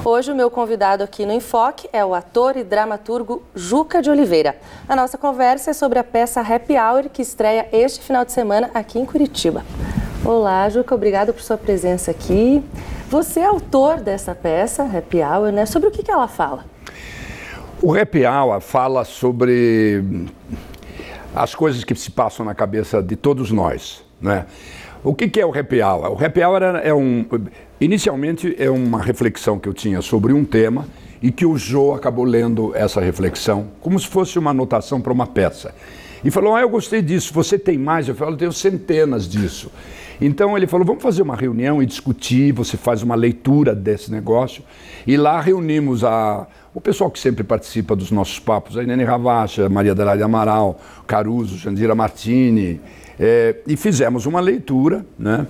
Hoje o meu convidado aqui no Enfoque é o ator e dramaturgo Juca de Oliveira. A nossa conversa é sobre a peça Happy Hour, que estreia este final de semana aqui em Curitiba. Olá, Juca, obrigada por sua presença aqui. Você é autor dessa peça, Happy Hour, né? Sobre o que ela fala? O Happy Hour fala sobre as coisas que se passam na cabeça de todos nós, né? O que é o Happy Hour? O Happy Hour inicialmente é uma reflexão que eu tinha sobre um tema e que o Jô acabou lendo essa reflexão como se fosse uma anotação para uma peça. E falou, eu gostei disso, você tem mais? Eu falei, eu tenho centenas disso. Então ele falou, vamos fazer uma reunião e discutir, você faz uma leitura desse negócio. E lá reunimos o pessoal que sempre participa dos nossos papos, a Nene Ravacha, Maria Adelaide Amaral, Caruso, Jandira Martini, e fizemos uma leitura, né?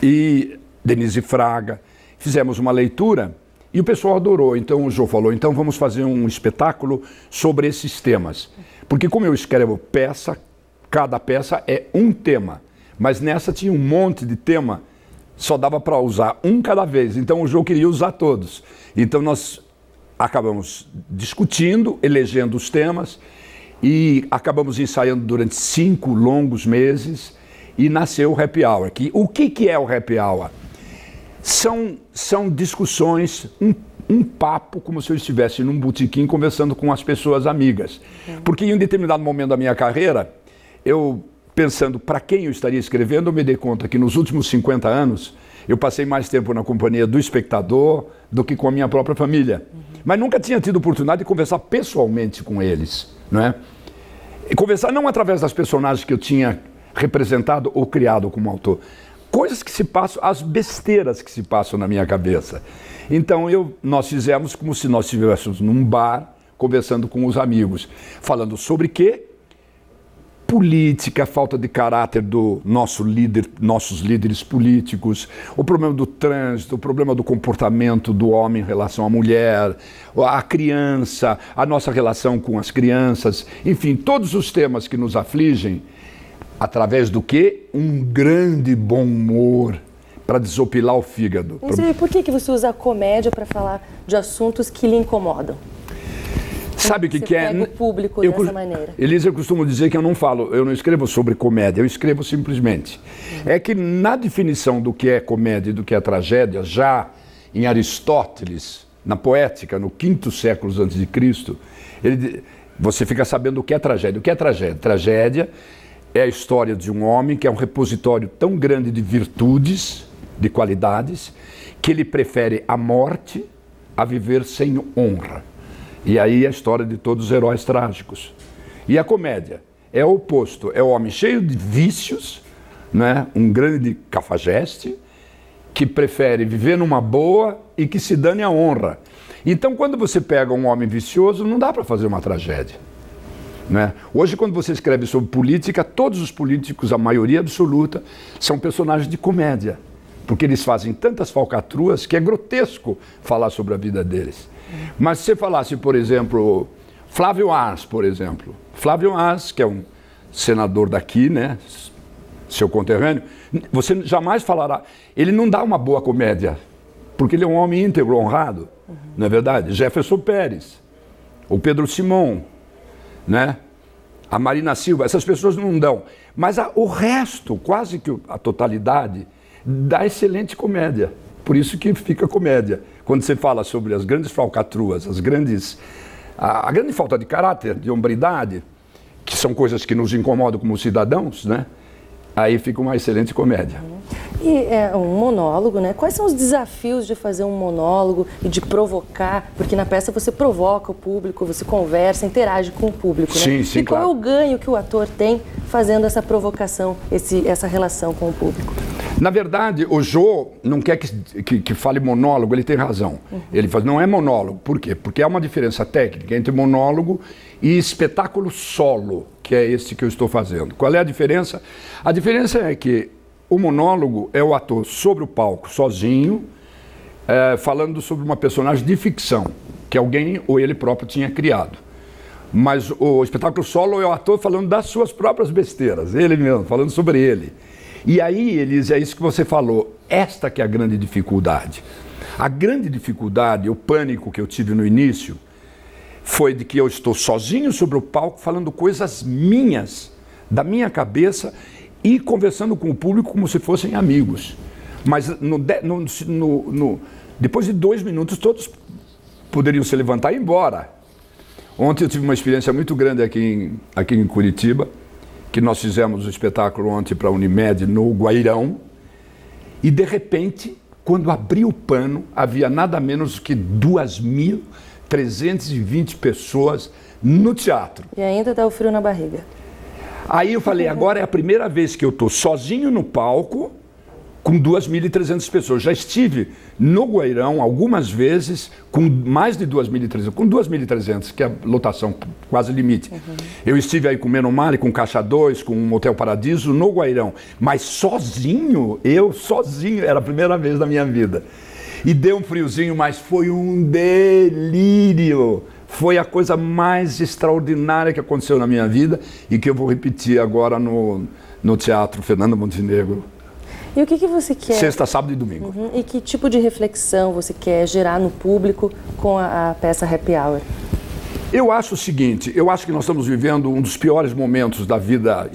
E Denise Fraga, fizemos uma leitura e o pessoal adorou. Então o Jô falou, então vamos fazer um espetáculo sobre esses temas. Porque como eu escrevo peça, cada peça é um tema. Mas nessa tinha um monte de tema, só dava para usar um cada vez. Então o Jô queria usar todos. Então nós acabamos discutindo, elegendo os temas e acabamos ensaiando durante 5 longos meses e nasceu o Happy Hour. O que é o Happy Hour? São discussões, um papo, como se eu estivesse num botequim conversando com as pessoas amigas. Porque em um determinado momento da minha carreira, eu pensando para quem eu estaria escrevendo, eu me dei conta que nos últimos 50 anos eu passei mais tempo na companhia do espectador do que com a minha própria família. Mas nunca tinha tido oportunidade de conversar pessoalmente com eles, não é? E conversar não através das personagens que eu tinha representado ou criado como autor. Coisas que se passam, as besteiras que se passam na minha cabeça. Então nós fizemos como se nós estivéssemos num bar, conversando com os amigos, falando sobre quê? Política, falta de caráter do nossos líderes políticos, o problema do trânsito, o problema do comportamento do homem em relação à mulher, a criança, a nossa relação com as crianças, enfim, todos os temas que nos afligem, através do quê? Um grande bom humor para desopilar o fígado. E por que você usa a comédia para falar de assuntos que lhe incomodam? Sabe o que é? Pega o público dessa maneira. Elisa, eu costumo dizer que eu não escrevo sobre comédia, eu escrevo simplesmente. É que na definição do que é comédia e do que é tragédia, já em Aristóteles, na Poética, no 5º século a.C., você fica sabendo o que é tragédia. O que é tragédia? Tragédia é a história de um homem que é um repositório tão grande de virtudes, de qualidades, que ele prefere a morte a viver sem honra. E aí a história de todos os heróis trágicos. E a comédia é o oposto, é o homem cheio de vícios, né? Um grande cafajeste, que prefere viver numa boa e que se dane a honra. Então quando você pega um homem vicioso, não dá para fazer uma tragédia, né? Hoje quando você escreve sobre política, todos os políticos, a maioria absoluta, são personagens de comédia. Porque eles fazem tantas falcatruas que é grotesco falar sobre a vida deles. Mas se você falasse, por exemplo, Flávio Arns, por exemplo. Flávio Arns, que é um senador daqui, né, seu conterrâneo, você jamais falará. Ele não dá uma boa comédia, porque ele é um homem íntegro, honrado, não é verdade? Jefferson Pérez, o Pedro Simão, né? A Marina Silva, essas pessoas não dão. Mas o resto, quase que a totalidade, dá excelente comédia. Por isso que fica comédia. Quando você fala sobre as grandes falcatruas, a grande falta de caráter, de hombridade, que são coisas que nos incomodam como cidadãos, né? Aí fica uma excelente comédia. E é um monólogo, né? Quais são os desafios de fazer um monólogo e de provocar? Porque na peça você provoca o público, você conversa, interage com o público, né? Sim, sim, e qual claro. é o ganho que o ator tem fazendo essa provocação, essa relação com o público? Na verdade, o Jô não quer que fale monólogo, ele tem razão. Ele fala, não é monólogo. Por quê? Porque há uma diferença técnica entre monólogo e espetáculo solo, que é esse que eu estou fazendo. Qual é a diferença? A diferença é que o monólogo é o ator sobre o palco, sozinho, falando sobre uma personagem de ficção, que alguém ou ele próprio tinha criado. Mas o espetáculo solo é o ator falando das suas próprias besteiras, ele mesmo, falando sobre ele. E aí, Elise, é isso que você falou, esta que é a grande dificuldade. A grande dificuldade, o pânico que eu tive no início, foi de que eu estou sozinho sobre o palco falando coisas minhas, da minha cabeça, e conversando com o público como se fossem amigos. Mas depois de 2 minutos todos poderiam se levantar e ir embora. Ontem eu tive uma experiência muito grande aqui em Curitiba, que nós fizemos o espetáculo ontem para a Unimed no Guairão, e de repente, quando abri o pano, havia nada menos do que 2.320 pessoas no teatro. E ainda dá o frio na barriga. Aí eu falei, agora é a primeira vez que eu estou sozinho no palco, com 2.300 pessoas. Já estive no Guairão algumas vezes com mais de 2.300, com 2.300, que é a lotação quase limite. Eu estive aí com Menomale, com Caixa 2, com Motel Paradiso, no Guairão. Mas sozinho, era a primeira vez da minha vida. E deu um friozinho, mas foi um delírio. Foi a coisa mais extraordinária que aconteceu na minha vida e que eu vou repetir agora no Teatro Fernando Montenegro. E o que você quer? Sexta, sábado e domingo. E que tipo de reflexão você quer gerar no público com a peça Happy Hour? Eu acho o seguinte, eu acho que nós estamos vivendo um dos piores momentos da vida,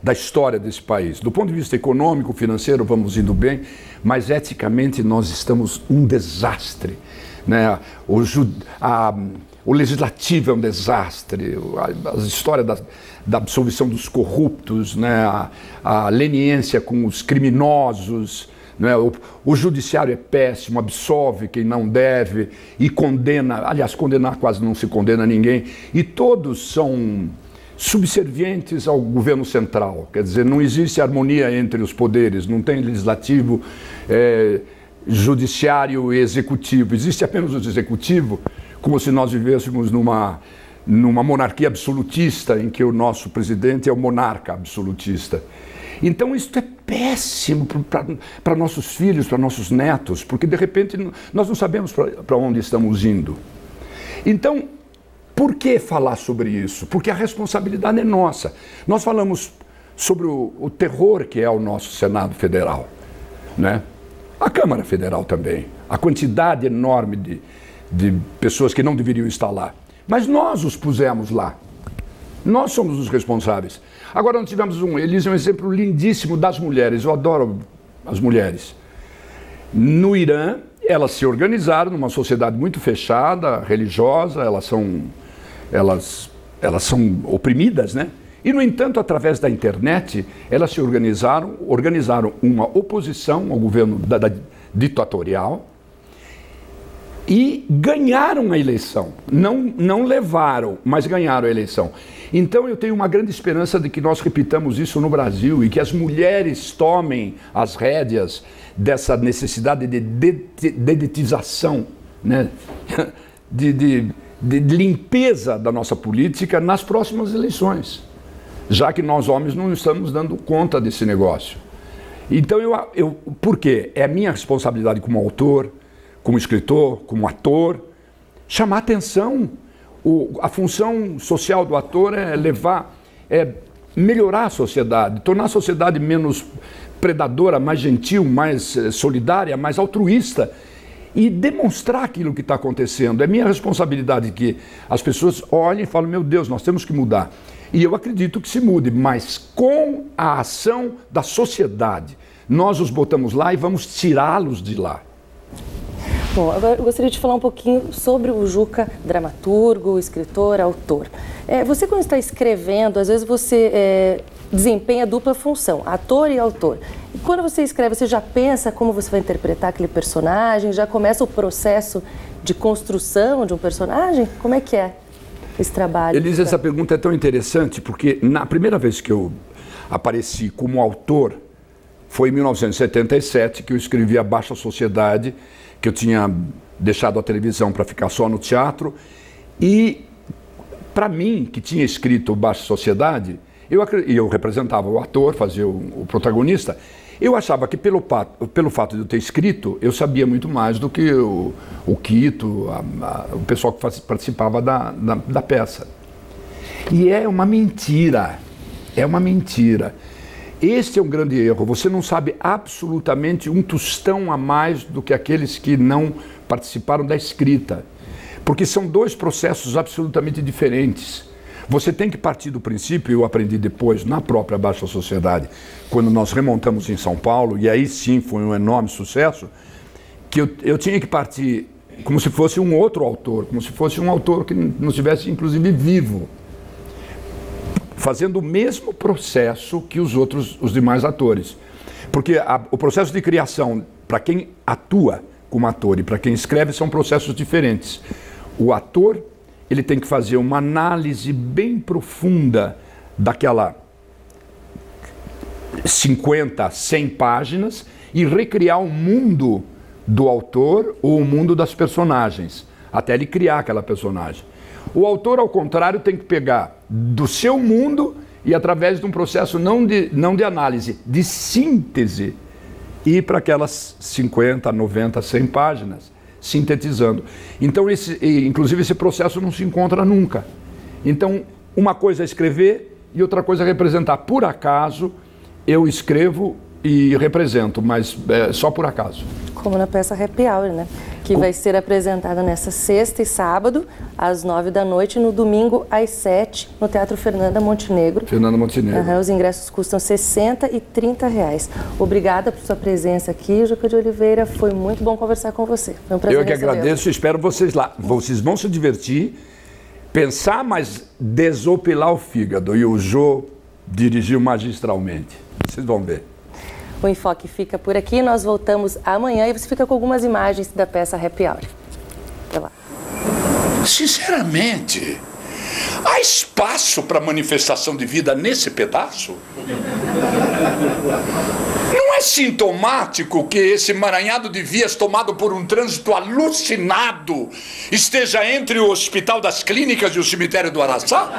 da história desse país. Do ponto de vista econômico, financeiro, vamos indo bem, mas eticamente nós estamos um desastre, né? O legislativo é um desastre, a história da absolvição dos corruptos, né? A leniência com os criminosos, né? O judiciário é péssimo, absolve quem não deve e condena, aliás, condenar quase não se condena ninguém, e todos são subservientes ao governo central, quer dizer, não existe harmonia entre os poderes, não tem legislativo, judiciário e executivo, existe apenas o executivo, como se nós vivêssemos numa monarquia absolutista, em que o nosso presidente é o monarca absolutista. Então isso é péssimo para nossos filhos, para nossos netos, porque de repente nós não sabemos para onde estamos indo. Então, por que falar sobre isso? Porque a responsabilidade é nossa. Nós falamos sobre o terror que é o nosso Senado Federal, né? A Câmara Federal também, a quantidade enorme de pessoas que não deveriam estar lá. Mas nós os pusemos lá. Nós somos os responsáveis. Agora nós tivemos Elise é um exemplo lindíssimo das mulheres. Eu adoro as mulheres. No Irã, elas se organizaram numa sociedade muito fechada, religiosa, elas são oprimidas, né? E, no entanto, através da internet, elas se organizaram uma oposição ao governo ditatorial, e ganharam a eleição. Não levaram, mas ganharam a eleição. Então eu tenho uma grande esperança de que nós repitamos isso no Brasil e que as mulheres tomem as rédeas dessa necessidade de dedetização, né? de limpeza da nossa política nas próximas eleições, já que nós homens não estamos dando conta desse negócio. Então por quê? É a minha responsabilidade como autor, como escritor, como ator, chamar atenção. A função social do ator é melhorar a sociedade, tornar a sociedade menos predadora, mais gentil, mais solidária, mais altruísta e demonstrar aquilo que está acontecendo. É minha responsabilidade que as pessoas olhem e falem, meu Deus, nós temos que mudar. E eu acredito que se mude, mas com a ação da sociedade. Nós os botamos lá e vamos tirá-los de lá. Bom, agora eu gostaria de falar um pouquinho sobre o Juca, dramaturgo, escritor, autor. Você, quando está escrevendo, às vezes você desempenha dupla função, ator e autor. E quando você escreve, você já pensa como você vai interpretar aquele personagem? Já começa o processo de construção de um personagem? Como é que é esse trabalho? Elise, essa pergunta é tão interessante, porque na primeira vez que eu apareci como autor, foi em 1977, que eu escrevi A Baixa Sociedade, que eu tinha deixado a televisão para ficar só no teatro. E, para mim, que tinha escrito Baixa Sociedade, eu representava o ator, fazia o protagonista, eu achava que pelo fato de eu ter escrito, eu sabia muito mais do que o Quito, o pessoal que participava da peça. E é uma mentira, Este é um grande erro. Você não sabe absolutamente um tostão a mais do que aqueles que não participaram da escrita. Porque são dois processos absolutamente diferentes. Você tem que partir do princípio, eu aprendi depois na própria Baixa Sociedade, quando nós remontamos em São Paulo, e aí sim foi um enorme sucesso, que eu tinha que partir como se fosse um outro autor, como se fosse um autor que não estivesse inclusive vivo, fazendo o mesmo processo que os demais atores. Porque o processo de criação, para quem atua como ator e para quem escreve, são processos diferentes. O ator, ele tem que fazer uma análise bem profunda daquela 50, 100 páginas e recriar o mundo do autor ou o mundo das personagens, até ele criar aquela personagem. O autor, ao contrário, tem que pegar do seu mundo e, através de um processo não de análise, de síntese, ir para aquelas 50, 90, 100 páginas, sintetizando. Então, inclusive, esse processo não se encontra nunca. Então, uma coisa é escrever e outra coisa é representar. Por acaso, eu escrevo e represento, mas só por acaso. Como na peça Happy Hour, né? Que vai ser apresentada nessa sexta e sábado, às 9 da noite, e no domingo, às 7, no Teatro Fernanda Montenegro. Fernanda Montenegro. Os ingressos custam R$60 e R$30. Obrigada por sua presença aqui, Juca de Oliveira. Foi muito bom conversar com você. Foi um prazer. Eu que agradeço e espero vocês lá. Vocês vão se divertir, pensar, mas desopilar o fígado. E o Jô dirigiu magistralmente. Vocês vão ver. O Enfoque fica por aqui, nós voltamos amanhã e você fica com algumas imagens da peça Happy Hour. Até lá. Sinceramente, há espaço para manifestação de vida nesse pedaço? Não é sintomático que esse emaranhado de vias tomado por um trânsito alucinado esteja entre o Hospital das Clínicas e o cemitério do Araçá?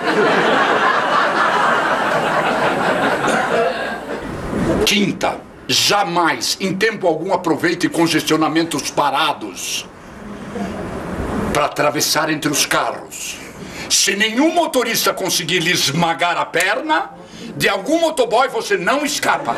Quinta. Jamais, em tempo algum, aproveite congestionamentos parados para atravessar entre os carros. Se nenhum motorista conseguir lhe esmagar a perna, de algum motoboy você não escapa.